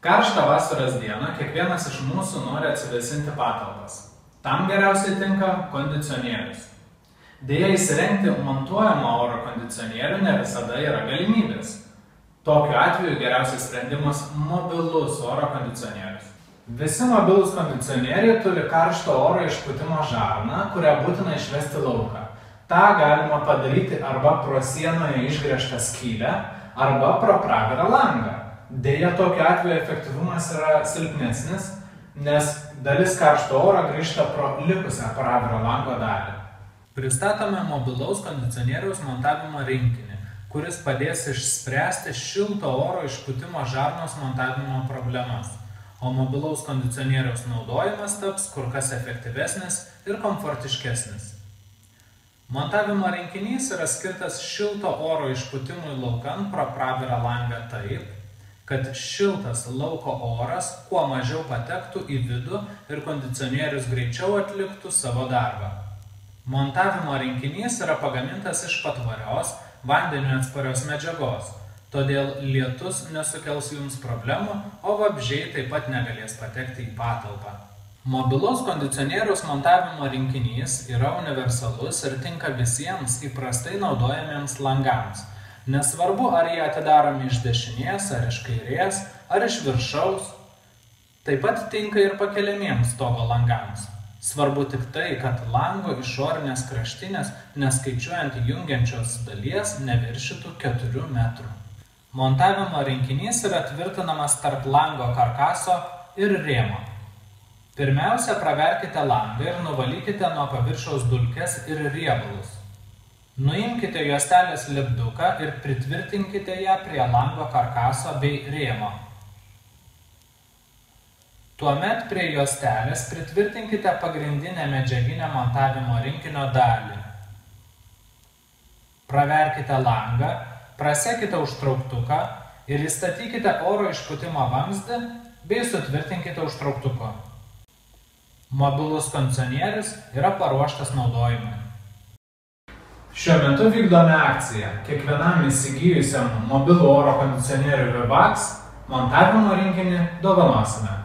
Karštą vasaros dieną kiekvienas iš mūsų nori atsivėsinti patalpas. Tam geriausiai tinka kondicionierius. Deja, įsirengti montuojamą oro kondicionierių ne visada yra galimybės. Tokiu atveju geriausias sprendimas – mobilus oro kondicionierius. Visi mobilūs kondicionieriai turi karšto oro išpūtimo žarną, kurią būtina išvesti lauką. Ta galima padaryti arba pro sienoje išgręžtą skylę, arba pro pravirą langą. Deja, tokiu atveju efektyvumas yra silpnesnis, nes dalis karšto oro grįžta pro likusią pravirą lango dalį. Pristatome mobilaus kondicionieriaus montavimo rinkinį, kuris padės išspręsti šilto oro išpūtimo žarnos montavimo problemas, o mobilaus kondicionieriaus naudojimas taps kur kas efektyvesnis ir komfortiškesnis. Montavimo rinkinys yra skirtas šilto oro išpūtimui laukan pro pravirą langą taip, kad šiltas lauko oras kuo mažiau patektų į vidų ir kondicionierius greičiau atliktų savo darbą. Montavimo rinkinys yra pagamintas iš patvarios, vandeniui atsparios medžiagos, todėl lietus nesukels jums problemų, o vabzdžiai taip pat negalės patekti į patalpą. Mobilaus kondicionieriaus montavimo rinkinys yra universalus ir tinka visiems įprastai naudojamiems langams. Nesvarbu, ar jie atidaromi iš dešinės, ar iš kairės, ar iš viršaus. Taip pat tinka ir pakeliamiems stogo langams. Svarbu tik tai, kad lango išorinės kraštinės, neskaičiuojant jungiančios dalies, neviršytų 4 metrų. Montavimo rinkinys yra tvirtinamas tarp lango karkaso ir rėmo. Pirmiausia, praverkite langą ir nuvalykite nuo paviršiaus dulkes ir riebalus. Nuimkite juostelės lipduką ir pritvirtinkite ją prie lango karkaso bei rėmo. Tuomet prie juostelės pritvirtinkite pagrindinę medžiaginę montavimo rinkinio dalį. Praverkite langą, prasekite užtrauktuką ir įstatykite oro išpūtimo vamzdį bei sutvirtinkite užtrauktuku. Mobilus kondicionierius yra paruoštas naudojimui. Šiuo metu vykdome akciją. Kiekvienam įsigijusiam mobilų oro kondicionierių Vivax montavimo rinkinį dovanosime.